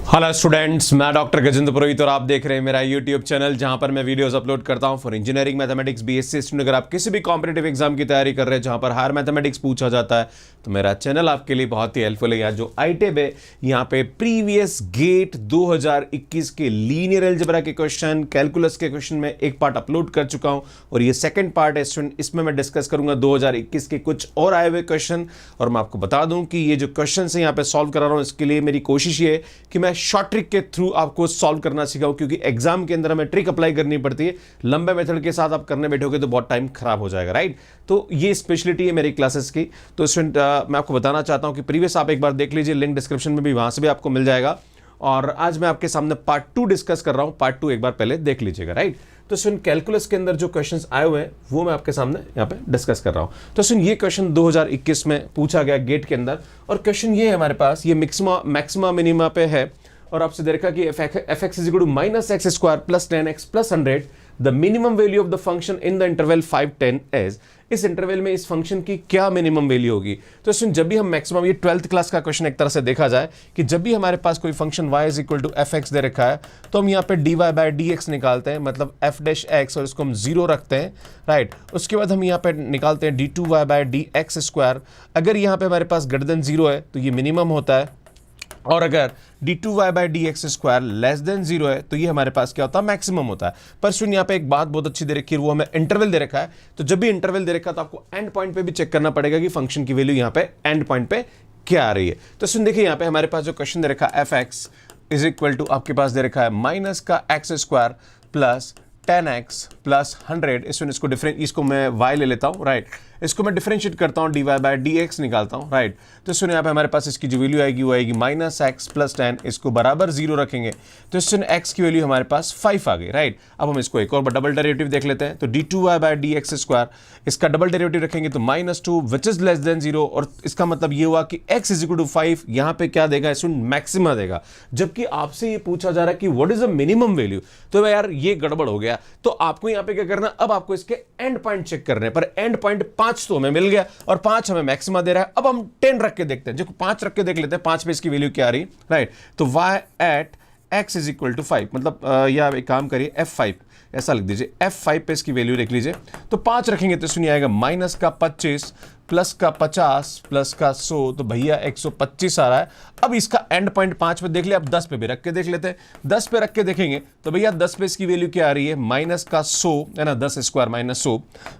Hello students, मैं doctor Gajendra पुरोहित और आप देख रहे हैं मेरा यूट्यूब चैनल जहां पर मैं वीडियोस अपलोड करता हूं for engineering mathematics BSc student. अगर आप किसी भी कॉम्पिटिटिव एग्जाम की तैयारी कर रहे हैं जहां पर हायर मैथमेटिक्स पूछा जाता है तो मेरा चैनल आपके लिए बहुत ही हेल्पफुल है। यहाँ जो आईटेब है यहाँ पे प्रीवियस गेट 2021 के लीनियर अलजेब्रा के क्वेश्चन, कैलकुलस के क्वेश्चन में एक पार्ट अपलोड कर चुका हूँ और ये सेकेंड पार्ट है स्टूडेंट। इसमें मैं डिस्कस करूंगा 2021 के कुछ और आए हुए क्वेश्चन। और मैं आपको बता दूं कि ये जो क्वेश्चन है यहाँ पे सॉल्व करा रहा हूँ, इसके लिए मेरी कोशिश ये है कि मैं शॉर्ट ट्रिक के थ्रू आपको सॉल्व करना सिखाऊं, क्योंकि एग्जाम के अंदर हमें ट्रिक अप्लाई करनी पड़ती है। लंबे मेथड के साथ आप करने बैठोगे तो बहुत टाइम खराब हो जाएगा, राइट। तो ये स्पेशलिटी है मेरी क्लासेस की। तो स्टूडेंट मैं आपको बताना चाहता हूं कि प्रीवियस आप एक बार देख लीजिए, लिंक डिस्क्रिप्शन में भी, वहां से भी आपको मिल जाएगा। और आज मैं आपके सामने पार्ट 2 डिस्कस कर रहा हूं। पार्ट 2 एक बार पहले देख लीजिएगा, राइट। तो सुन, कैलकुलस के अंदर जो क्वेश्चंस आए हुए हैं वो मैं आपके सामने यहाँ पे डिस्कस कर रहा हूँ। तो सुन, ये क्वेश्चन 2021 में पूछा गया गेट के अंदर, और क्वेश्चन ये है हमारे पास, ये मैक्सिमा मिनिमा पे है। और आपसे दे रखा कि F X is equal to minus X square plus 10x plus 100, the minimum value of the function in the interval 5-10 is. इस इंटरवल में इस फंक्शन की क्या मिनिमम वैल्यू होगी। तो सुन, जब भी हम मैक्सिमम, ये 12th क्लास का क्वेश्चन एक तरह से देखा जाए कि जब भी हमारे पास कोई function y is equal to f x दे रखा है तो हम यहाँ पे dy बाय डी एक्स निकालते हैं, मतलब एफ डैश एक्स, और इसको हम 0 रखते हैं, राइट। उसके बाद हम यहाँ पे निकालते हैं d2y by D X square. अगर यहाँ पे हमारे पास ग्रेटर देन 0 है तो ये मिनिमम होता है, और अगर d2y by D X square less than 0 है तो ये हमारे पास क्या होता है, मैक्सिमम होता है। पर सुन, यहाँ पे एक बात बहुत अच्छी दे रखी है, वो हमें इंटरवल दे रखा है। तो जब भी इंटरवल दे रखा है तो आपको एंड पॉइंट पे भी चेक करना पड़ेगा कि फंक्शन की वैल्यू यहाँ पे एंड पॉइंट पे क्या आ रही है। तो सुन देखिए, यहाँ पे हमारे पास जो क्वेश्चन दे रखा है F X is equal to, आपके पास दे रखा है माइनस का x square plus 10x plus 100। इसको मैं y ले लेता हूँ, राइट। इसको मैं डिफरेंशिएट करता हूँ, dy बाय डी एक्स निकालता हूँ, राइट। तो इसमें यहाँ पे हमारे पास इसकी जो वैल्यू आएगी वो आएगी माइनस एक्स प्लस 10, इसको बराबर 0 रखेंगे तो इसमें x की वैल्यू हमारे पास 5 आ गई, राइट। अब हम इसको एक और डबल डेरिवेटिव देख लेते हैं। तो d2y by D X square, इसका डबल डेरिवेटिव रखेंगे तो -2 विच इज लेस देन 0, और इसका मतलब ये हुआ कि x इज इक्वल टू 5 यहाँ पे क्या देगा, इसमें मैक्सिमा देगा। जबकि आपसे ये पूछा जा रहा है कि what is the minimum value. तो यार ये गड़बड़ हो गया। तो आपको यहाँ पे क्या करना, अब आपको इसके एंड पॉइंट चेक करने पर एंड पॉइंट 5 तो हमें मिल गया और 5 हमें मैक्सिमा दे रहा है। अब हम 10 रख के देखते हैं, जो 5 रख के देख लेते हैं 5 पे इसकी वैल्यू क्या आ रही, राइट। तो y at x is equal to 5, मतलब या एक काम करिए f5 ऐसा लिख दीजिए, f5 पे इसकी वैल्यू लिख लीजिए। तो 5 रखेंगे तो सुनिए आएगा माइनस का 25 प्लस का 50 प्लस का 100, तो भैया 125 आ रहा है। अब इसका एंड पॉइंट 5 पे देख लिया, अब 10 पे भी रख के देख लेते हैं। 10 पे रख के देखेंगे तो भैया 10 पे इसकी वैल्यू क्या आ रही है, माइनस का 100 है ना, 10 स्क्वायर माइनस 100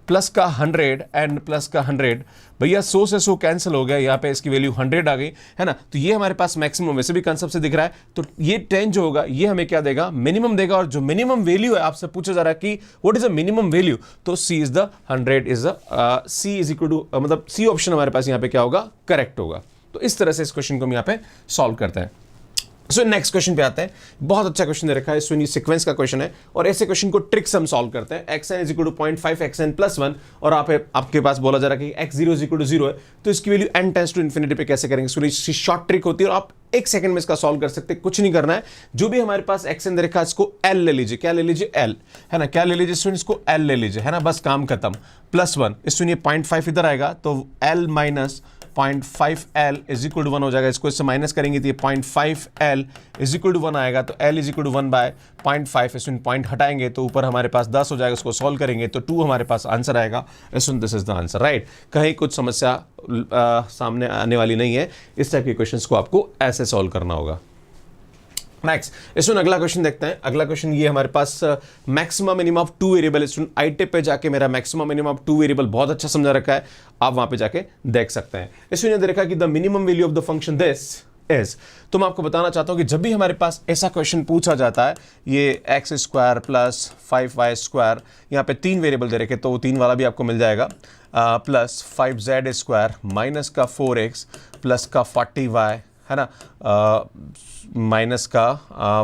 प्लस का 100 एंड प्लस का 100, भैया 100 से 100 कैंसिल हो गया, यहाँ पे इसकी वैल्यू 100 आ गई, है ना। तो ये हमारे पास मैक्सिमम वैसे भी कंसेप्ट से दिख रहा है। तो ये 10 जो होगा ये हमें क्या देगा, मिनिमम देगा। और जो मिनिमम वैल्यू है, आपसे पूछा जा रहा है कि what is the minimum value, तो C is the 100 is the C is equal to, मतलब सी ऑप्शन हमारे पास यहाँ पे क्या होगा, करेक्ट होगा। तो इस तरह से इस क्वेश्चन को हम यहाँ पे सॉल्व करते हैं। सो नेक्स्ट क्वेश्चन पे आते हैं। बहुत अच्छा क्वेश्चन दे रखा है, इसमें सीक्वेंस का क्वेश्चन है और ऐसे क्वेश्चन को ट्रिक्स हम सॉल्व करते हैं। xn is equal to 0.5 xn plus 1, और आपके पास बोला जा रहा है कि x0 इज इक्वल टू 0 है, तो इसकी value n tends to infinity पे कैसे करेंगे। इसकी शॉर्ट ट्रिक होती है और आप 1 सेकंड में इसका सॉल्व कर सकते हैं, कुछ नहीं करना है। जो भी हमारे पास xn दे रखा है इसको l ले लीजिए, क्या ले लीजिए, l, है ना, क्या ले लीजिए स्टूडेंट, इसको l ले लीजिए, है ना, बस काम खत्म। प्लस 1, इसमें 0.5 इधर आएगा तो l minus 0.5l is equal to 1 हो जाएगा। इसको इससे माइनस करेंगे तो ये 0.5l इज इक्वल टू 1 आएगा, तो l is equal to 1 by 0.5, इसमें पॉइंट हटाएंगे तो ऊपर हमारे पास 10 हो जाएगा। इसको सॉल्व करेंगे तो 2 हमारे पास आंसर आएगा। इसमें this is the answer, right. कहीं कुछ समस्या सामने आने वाली नहीं है। इस टाइप के क्वेश्चंस को आपको ऐसे सॉल्व करना होगा। नेक्स्ट, इसमें अगला क्वेश्चन देखते हैं। अगला क्वेश्चन ये हमारे पास मैक्सिमम मिनिमम ऑफ 2 वेरिएबल। इसमें आईटेप पे जाके मेरा मैक्सिमम मिनिमम ऑफ 2 वेरिएबल बहुत अच्छा समझा रखा है, आप वहां पे जाके देख सकते हैं। इसमें दे रखा है कि the minimum value of the function this is. तो मैं आपको बताना चाहता हूं कि जब भी हमारे पास ऐसा क्वेश्चन पूछा जाता है, ये x square plus 5y square, यहाँ पे 3 वेरिएबल दे रखे तो 3 वाला भी आपको मिल जाएगा, प्लस 5z स्क्वायर माइनस का 4x प्लस का 40y, है ना, माइनस का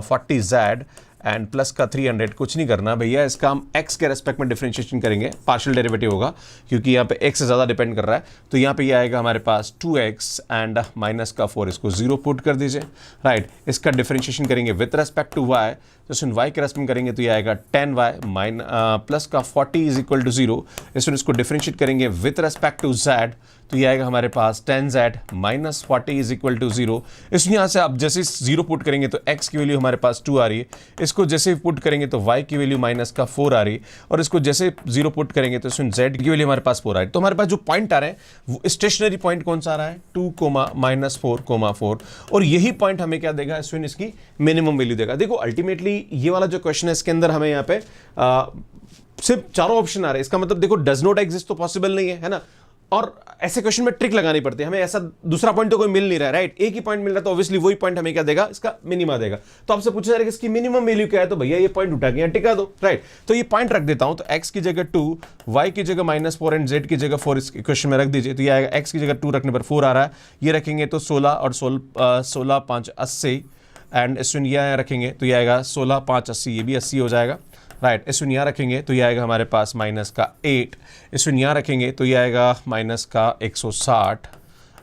40z एंड प्लस का 300। कुछ नहीं करना भैया, इसका हम x के रेस्पेक्ट में डिफरेंशिएशन करेंगे, पार्शियल डेरिवेटिव होगा क्योंकि यहाँ पे x से ज़्यादा डिपेंड कर रहा है। तो यहाँ पे ये आएगा हमारे पास 2x एंड माइनस का 4, इसको 0 पुट कर दीजिए, राइट। इसका डिफरेंशिएशन करेंगे विथ रेस्पेक्ट टू y, तो इसमें y के रेस्पेक्ट करेंगे तो ये आएगा 10y प्लस का 40 इज इक्वल टू 0। इसमें इसको डिफरेंशिएट करेंगे विथ रेस्पेक्ट टू z, तो ये आएगा हमारे पास 10z minus 40 is equal to 0। इसमें यहाँ से आप जैसे 0 पुट करेंगे तो x की वैल्यू हमारे पास 2 आ रही है, इसको जैसे पुट करेंगे तो y की वैल्यू माइनस का 4 आ रही है, और इसको जैसे 0 पुट करेंगे तो इसमें z की वैल्यू हमारे पास 4 आ रही है। तो हमारे पास जो पॉइंट आ रहे हैं वो स्टेशनरी पॉइंट कौन सा आ रहा है, 2, -4, 4, और यही पॉइंट हमें क्या देगा, इसमें इसकी मिनिमम वैल्यू देगा। देखो अल्टीमेटली ये वाला जो क्वेश्चन है इसके अंदर हमें यहाँ पे सिर्फ चारों ऑप्शन आ रहे हैं, इसका मतलब देखो डज नॉट एग्जिस्ट तो पॉसिबल नहीं है ना। और ऐसे क्वेश्चन में ट्रिक लगानी पड़ती है, हमें ऐसा दूसरा पॉइंट तो कोई मिल नहीं रहा है, राइट, एक ही पॉइंट मिल रहा है तो ऑब्वियसली वही पॉइंट हमें क्या देगा, इसका मिनिमा देगा। तो आपसे पूछा जा रहा है कि इसकी मिनिमम वैल्यू क्या है, तो भैया ये पॉइंट उठा के यहाँ टिका दो, राइट। तो ये पॉइंट रख देता हूं, तो x की जगह 2, y की जगह -4 एंड z की जगह 4 इस क्वेश्चन में रख दीजिए। तो ये आएगा x की जगह 2 रखने पर 4 आ रहा है, ये रखेंगे तो 16 और 16 5 80 एंड इसमें यहाँ रखेंगे तो ये आएगा 16 5 80, ये भी 80 हो जाएगा, राइट। इसमें यहाँ रखेंगे तो ये आएगा हमारे पास माइनस का 8, इसमें यहाँ रखेंगे तो ये आएगा माइनस का 160,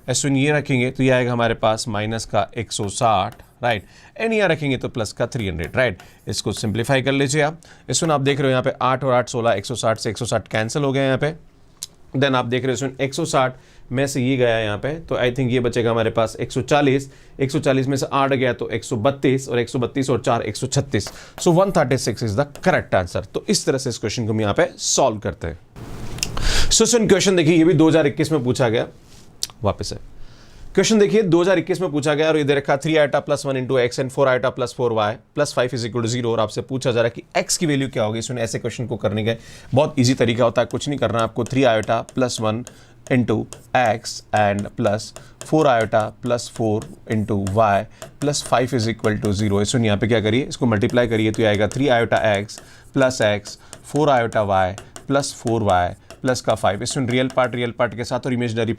इसमें ये रखेंगे तो ये आएगा हमारे पास माइनस का 160, राइट, एंड यहाँ रखेंगे तो प्लस का 300, राइट। इसको सिंप्लीफाई कर लीजिए आप। इसमें आप देख रहे हो यहाँ पे 8 और 8 16, 160 से 160 कैंसिल हो गए यहाँ पे। देन आप देख रहे हो इसमें 160 में से ये गया यहाँ पे, तो आई थिंक ये बचेगा हमारे पास 140, 140 में से 8 गया तो 132, और 132 और 4 136, सो 136 इज द करेक्ट आंसर। तो इस तरह से इस क्वेश्चन को हम यहाँ पे सॉल्व करते हैं। सो क्वेश्चन देखिए, ये भी 2021 में पूछा गया, वापस है क्वेश्चन देखिए 2021 में पूछा गया, और ये दे रखा 3 i plus 1 into X and 4 i plus 4y plus 5 is equal to 0, और आपसे पूछा जा रहा है कि x की वैल्यू क्या होगी। इसमें ऐसे क्वेश्चन को करने का बहुत इजी तरीका होता है, कुछ नहीं करना आपको, 3 i plus 1 into X and plus 4 i plus 4 into y plus 5 is equal to 0। इसमें यहाँ पे क्या करिए, इसको मल्टीप्लाई करिए तो ये आएगा 3 i x plus x 4 i y plus 4y plus का 5। इसमें रियल पार्ट के साथ और इमेजनरी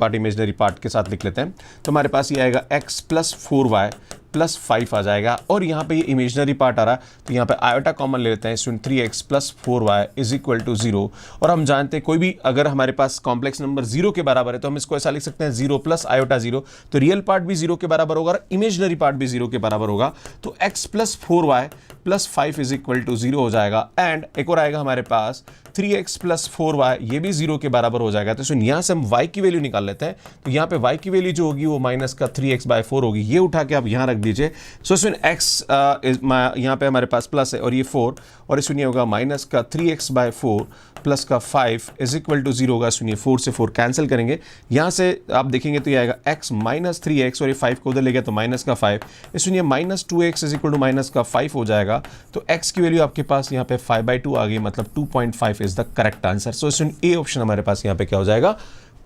पार्ट के साथ लिख लेते हैं। तो हमारे पास ये आएगा x प्लस 4y प्लस 5 आ जाएगा, और यहाँ पे ये इमेजनरी पार्ट आ रहा है तो यहाँ पे आयोटा कॉमन ले लेते हैं। इसमें 3x plus 4y is equal to 0, और हम जानते हैं कोई भी अगर हमारे पास कॉम्प्लेक्स नंबर 0 के बराबर है तो हम इसको ऐसा लिख सकते हैं 0 प्लस आयोटा 0, तो रियल पार्ट भी 0 के बराबर होगा और इमेजनरी पार्ट भी 0 के बराबर होगा, तो x plus 4y plus 5 is equal to 0 हो जाएगा। एंड एक और आएगा हमारे पास 3x प्लस 4y, ये भी 0 के बराबर हो जाएगा। तो इसमें यहाँ से हम y की वैल्यू निकाल लेते हैं, तो यहाँ पे y की वैल्यू जो होगी वो माइनस का 3x/4 होगी, ये उठा के आप यहाँ रख दीजिए। सो इसमें x यहाँ पे हमारे पास प्लस है और ये 4, और इसमें ये होगा माइनस का 3x/4 प्लस का 5 इज इक्वल टू 0 होगा। सुनिए 4 से 4 कैंसिल करेंगे, यहाँ से आप देखेंगे तो ये आएगा x माइनस 3x, और ये 5 को उधर ले गया तो माइनस का 5, इसमें minus 2x is equal to minus का 5 हो जाएगा। तो x की वैल्यू आपके पास यहाँ पे 5/2 आ गई, मतलब 2.5 इज द करेक्ट आंसर। सो इसमें ए ऑप्शन हमारे पास यहाँ पे क्या हो जाएगा,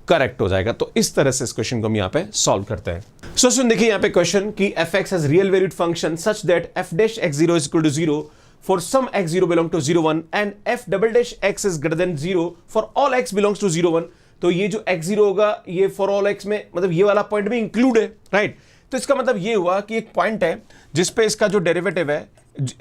करेक्ट हो जाएगा। तो इस तरह से इस क्वेश्चन को हम यहाँ पे सॉल्व करते हैं। सो सुन देखिए यहाँ पे क्वेश्चन कि fx has real valued function such that f dash x0 is equal to 0 for some x0 belong to 0 1 and f double dash x is greater than 0 for all x belongs to 0 1। तो ये जो x0 होगा ये for all x में मतलब ये वाला point भी इंक्लूड है, राइट। तो इसका मतलब ये हुआ कि एक पॉइंट है जिसपे इसका जो डेरिवेटिव है,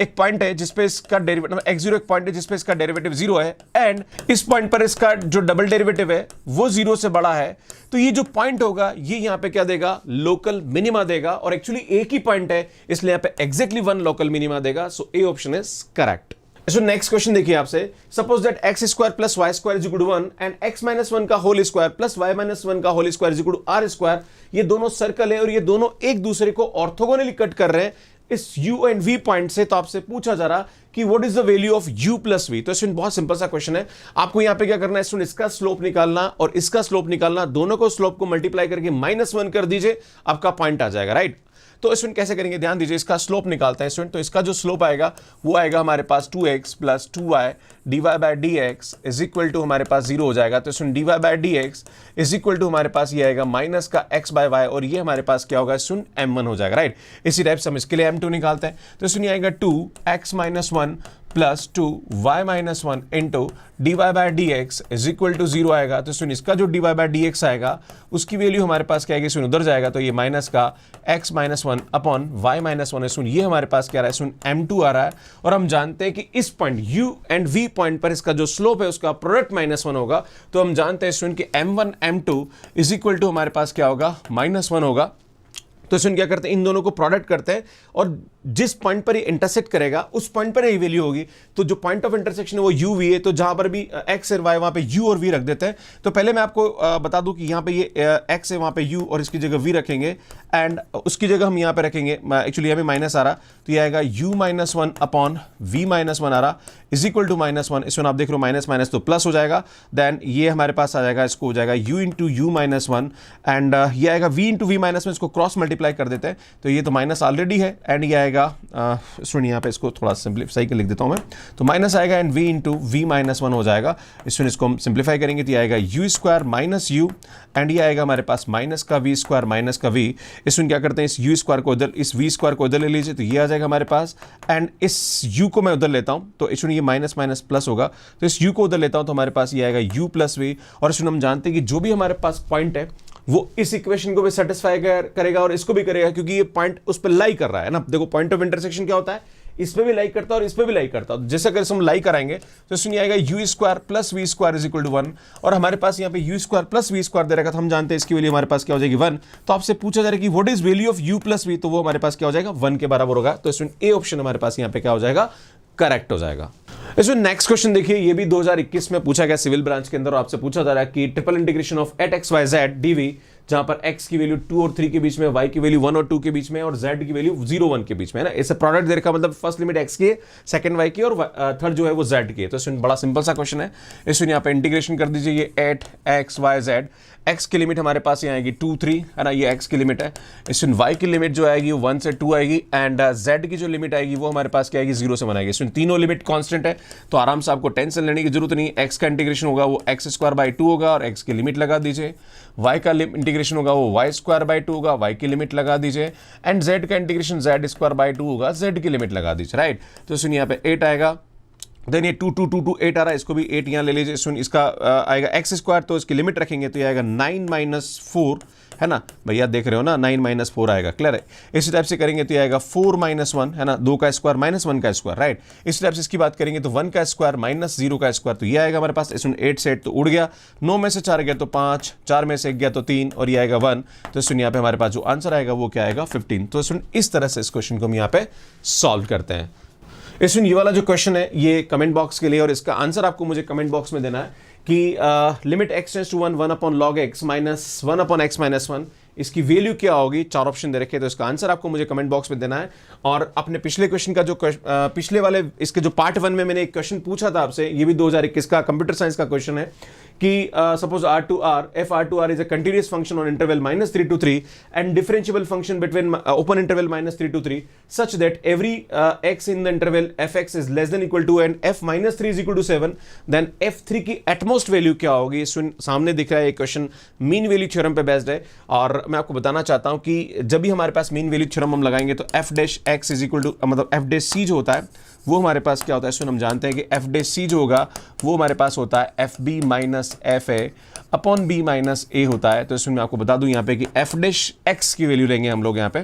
एक पॉइंट है जिसपे इसका डेरिवेटिव x0 एक पॉइंट है जिसपे इसका डेरिवेटिव 0 है, एंड इस पॉइंट पर इसका जो डबल डेरिवेटिव है वो 0 से बड़ा है। तो ये जो पॉइंट होगा ये यहाँ पे क्या देगा, लोकल मिनिमा देगा, और एक्चुअली एक ही पॉइंट है इसलिए यहाँ पे एग्जैक्टली 1 लोकल मिनिमा देगा। So A option is correct. So next question देखिए आपसे, suppose that x square plus y square is equal to 1 and x minus 1 का whole square plus y minus 1 का whole square is equal to r square. ये दोनों circle है और ये दोनों एक दूसरे को ऑर्थोगोनली कट कर रहे हैं इस u एंड v पॉइंट से। तो आपसे पूछा जा रहा कि what is the value of u plus v। तो इसमें बहुत सिंपल सा क्वेश्चन है, आपको यहां पे क्या करना है, इसका स्लोप निकालना और इसका स्लोप निकालना, दोनों को स्लोप को मल्टीप्लाई करके -1 कर दीजिए, आपका पॉइंट आ जाएगा, राइट। तो इसमें कैसे करेंगे, ध्यान दीजिए, इसका स्लोप निकालते हैं स्टूडेंट। तो इसका जो स्लोप आएगा वो आएगा हमारे पास 2x plus 2y dy/dx is equal to हमारे पास 0 हो जाएगा। तो इसमें dy/dx इज इक्वल टू हमारे पास ये आएगा माइनस का x/y, और ये हमारे पास क्या होगा, इसमें m1 हो जाएगा, राइट। इसी टाइप से हम इसके लिए m2 निकालते हैं। तो इसमें आएगा 2x minus 1 plus 2y minus 1 into dy/dx is equal to 0 आएगा। तो सुन इसका जो dy/dx आएगा उसकी वैल्यू हमारे पास क्या आएगी, सुन उधर जाएगा तो ये माइनस का x minus 1 upon y minus 1 है। सुन ये हमारे पास क्या आ रहा है, सुन m2 आ रहा है, और हम जानते हैं कि इस point u and v point पर इसका जो स्लोप है उसका प्रोडक्ट -1 होगा। तो हम जानते हैं सुन कि m1 m2 is equal to हमारे पास क्या होगा, -1 होगा। तो इसमें क्या करते हैं, इन दोनों को प्रोडक्ट करते हैं और जिस पॉइंट पर ये इंटरसेक्ट करेगा उस पॉइंट पर ही वैल्यू होगी। तो जो पॉइंट ऑफ इंटरसेक्शन है वो यू वी है, तो जहां पर भी एक्स और वाई वहां पे यू और वी रख देते हैं। तो पहले मैं आपको बता दूं कि यहां पे ये एक्स है, वहां पे यू और इसकी जगह वी रखेंगे एंड उसकी जगह हम यहां पे रखेंगे, एक्चुअली यहां पे माइनस आ रहा, तो ये आएगा u minus one upon v minus one आ रहा is equal to minus one. इसमें आप देख रहे हो माइनस माइनस तो प्लस हो जाएगा, देन ये हमारे पास आ जाएगा, इसको हो जाएगा u into U minus one and ये आएगा v into V minus one, इसको क्रॉस मल्टीप्लाई कर देते हैं तो ये तो माइनस ऑलरेडी है एंड ये आएगा, सुनिए यहाँ पे इसको थोड़ा सिंप्लीफाई कर लिख देता हूँ मैं, तो माइनस आएगा and v into V minus one हो जाएगा। इसमें इसको हम सिंप्लीफाई करेंगे तो ये आएगा u square minus you and ये आएगा हमारे पास माइनस का v स्क्वायर माइनस का v। इसमें क्या करते हैं, इस u स्क्वायर को इधर, इस v स्क्वायर को इधर ले लीजिए तो ये आ जाएगा हमारे पास एंड इस u को मैं उधर लेता हूँ तो इसमें ये माइनस माइनस प्लस होगा, तो इस u को उधर लेता हूँ तो हमारे पास ये आएगा u प्लस v। और इसमें हम जानते हैं कि जो भी हमारे पास पॉइंट है वो इस इक्वेशन को भी सेटिस्फाई करेगा और इसको भी करेगा, क्योंकि ये पॉइंट उस पर लाई कर रहा है ना। देखो पॉइंट ऑफ इंटरसेक्शन क्या होता है, इस पे भी लाइक करता है और इस पे भी लाइक करता है। जैसे अगर हम लाइक कराएंगे तो इसमें आएगा u square plus v square is equal to one, और हमारे पास यहाँ पे u square plus v square दे रखा, तो हम जानते हैं इसकी वैल्यू हमारे पास क्या हो जाएगी 1। तो आपसे पूछा जा रहा है कि what is value of U plus V, तो वो हमारे पास क्या हो जाएगा 1 के बराबर होगा। तो इसमें ए ऑप्शन हमारे पास यहाँ पे क्या हो जाएगा, करेक्ट हो जाएगा। इसमें नेक्स्ट क्वेश्चन देखिए, ये भी 2021 में पूछा गया सिविल ब्रांच के अंदर, और आपसे पूछा जा रहा है कि triple integration of at X Y Z DV, जहां पर x की वैल्यू 2 और 3 के बीच में, y की वैल्यू 1 और 2 के बीच में और z की वैल्यू 0 1 के बीच में है ना। इसे प्रोडक्ट दे रखा, मतलब फर्स्ट लिमिट x की है, सेकंड y की और थर्ड जो है वो z की है। तो इसमें बड़ा सिंपल सा क्वेश्चन है, इसमें यहाँ पे इंटीग्रेशन कर दीजिए, ये at X Y Z, x की लिमिट हमारे पास यहाँ आएगी 2 3 है ना, ये x की लिमिट है। इसमें y की लिमिट जो आएगी वो 1 से 2 आएगी एंड z की जो लिमिट आएगी वो हमारे पास क्या आएगी 0 से 1 आएगी। इसमें तीनों लिमिट कांस्टेंट है तो आराम से आपको टेंशन लेने की जरूरत नहीं। x का इंटीग्रेशन होगा वो x स्क्वायर बाई 2 होगा और x की लिमिट लगा दीजिए, y का इंटीग्रेशन होगा वो y स्क्वायर बाई 2 होगा, y की लिमिट लगा दीजिए एंड z का इंटीग्रेशन z स्क्वायर बाई 2 होगा, z की लिमिट लगा दीजिए, राइट। तो इसमें यहाँ पे 8 आएगा, देन ये 2 2 2 2 8 आ रहा है, इसको भी 8 यहाँ ले लीजिए। इसमें इसका आएगा x स्क्वायर, तो इसकी लिमिट रखेंगे तो ये आएगा 9 माइनस 4 है ना भैया, देख रहे हो ना 9 माइनस 4 आएगा, क्लियर है। इसी टाइप से करेंगे तो ये आएगा 4 माइनस 1 है ना, 2 का स्क्वायर माइनस 1 का स्क्वायर, राइट। इसी टाइप से इसकी बात करेंगे तो 1 का स्क्वायर माइनस 0 का स्क्वायर, तो ये आएगा हमारे पास। इसमें 8 से 8 तो उड़ गया, 9 में से 4 गया तो 5, 4 में से 1 गया तो 3 और ये आएगा 1। तो इसमें यहाँ पे हमारे पास जो आंसर आएगा वो क्या आएगा 15। तो इसमें इस तरह से इस क्वेश्चन को हम यहाँ पे सॉल्व करते हैं। इसमें ये वाला जो क्वेश्चन है ये कमेंट बॉक्स के लिए, और इसका आंसर आपको मुझे कमेंट बॉक्स में देना है कि limit x tends to 1 1 upon log x minus 1 upon x minus 1, इसकी वैल्यू क्या होगी। 4 ऑप्शन दे रखे, तो इसका आंसर आपको मुझे कमेंट बॉक्स में देना है। और अपने पिछले क्वेश्चन का जो पिछले वाले इसके जो पार्ट 1 में मैंने एक क्वेश्चन पूछा था आपसे, ये भी 2021 का कंप्यूटर साइंस का क्वेश्चन है कि suppose r to r f r to r is a continuous function on interval -3 to 3 and differentiable function between open interval -3 to 3 such that every x in the interval fx is less than equal to and f minus 3 is equal to 7, then f3 की at most value क्या होगी। सामने दिख रहा है ये question mean value theorem पे based है, और मैं आपको बताना चाहता हूं कि जब भी हमारे पास मीन वैल्यू थ्योरम हम लगाएंगे तो f dash x is equal to, मतलब f डैश c जो होता है वो हमारे पास क्या होता है। इसमें हम जानते हैं कि f डैश c जो होगा वो हमारे पास होता है fb minus fa upon b minus a होता है। तो इसमें मैं आपको बता दूं यहाँ पे कि f डैश x की वैल्यू लेंगे हम लोग यहाँ पे,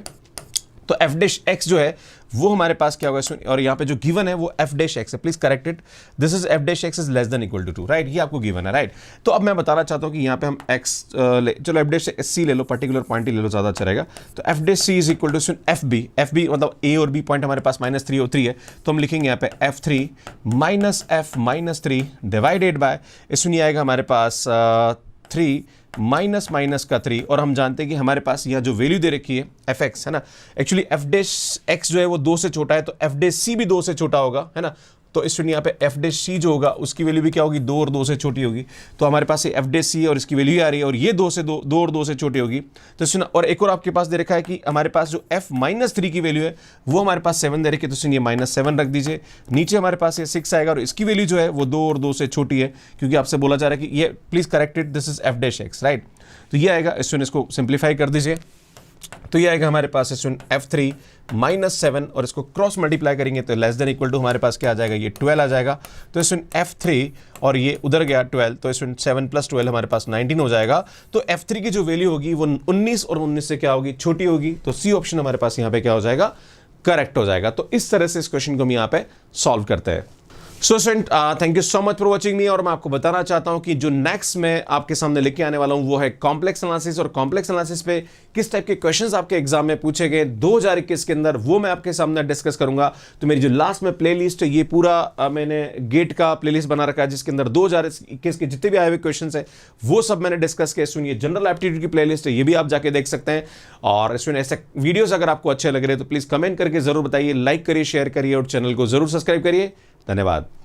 तो f डैश x जो है वो हमारे पास क्या होगा, और यहाँ पे जो गिवन है वो f डैश x है, please correct it, this is f dash x is less than equal to 2, right, ये आपको गिवन है, राइट। तो अब मैं बताना चाहता हूँ कि यहाँ पे हम x चलो f डैश c ले लो, पर्टिकुलर पॉइंट ही ले लो, ज्यादा अच्छा रहेगा। तो f dash c is equal to fb मतलब a और b पॉइंट हमारे पास -3 और 3 है, तो हम लिखेंगे यहाँ पे f3 minus f minus 3 divided by, इसमें आएगा हमारे पास 3 माइनस माइनस का 3, और हम जानते हैं कि हमारे पास यह जो वैल्यू दे रखी है fx है ना, एक्चुअली f डैश x जो है वो 2 से छोटा है, तो f डैश c भी 2 से छोटा होगा है ना। तो इस यहाँ पे f डैश c जो होगा उसकी वैल्यू भी क्या होगी 2 और 2 से छोटी होगी। तो हमारे पास ये f डैश c और इसकी वैल्यू आ रही है, और ये 2 और 2 से छोटी होगी। तो सुना, और एक और आपके पास दे रखा है कि हमारे पास जो f माइनस 3 की वैल्यू है वो हमारे पास 7 दे रखी है, तो सुनिए -7 रख दीजिए। नीचे हमारे पास ये 6 आएगा और इसकी वैल्यू जो है वो 2 और 2 से छोटी है, क्योंकि आपसे बोला जा रहा है कि ये please correct it, this is f dash x, right. तो ये आएगा, इसको सिंप्लीफाई कर दीजिए, तो ये आएगा हमारे पास इसमें f3 -7 और इसको क्रॉस मल्टीप्लाई करेंगे तो लेस देन इक्वल टू हमारे पास क्या आ जाएगा, ये 12 आ जाएगा। तो इसमें f3 और ये उधर गया 12, तो इसमें 7 + 12 हमारे पास 19 हो जाएगा। तो f3 की जो वैल्यू होगी वो 19 और 19 से क्या होगी, छोटी होगी। तो सी ऑप्शन हमारे पास यहाँ पे क्या हो जाएगा, करेक्ट हो जाएगा। तो इस तरह से इस क्वेश्चन को हम यहाँ पे सॉल्व करते हैं। So student, thank you so much for watching me. और मैं आपको बताना चाहता हूं कि जो नेक्स्ट मैं आपके सामने लेके आने वाला हूं वो है कॉम्प्लेक्स एनालिसिस। और कॉम्प्लेक्स एनालिसिस पे किस टाइप के क्वेश्चंस आपके एग्जाम में पूछे गए 2021 के अंदर, वो मैं आपके सामने डिस्कस करूंगा। तो मेरी जो लास्ट में प्लेलिस्ट है, ये पूरा मैंने गेट का प्लेलिस्ट बना रखा है, जिसके अंदर 2021 के जितने भी आए हुए क्वेश्चन है वो सब मैंने डिस्कस किए। सुनिए, जनरल एप्टीट्यूड की प्लेलिस्ट है, ये भी आप जाके देख सकते हैं। और इसमें ऐसे वीडियोस अगर आपको अच्छे लग रहे हैं तो प्लीज कमेंट करके जरूर बताइए, लाइक करिए, शेयर करिए और चैनल को जरूर सब्सक्राइब करिए। धन्यवाद।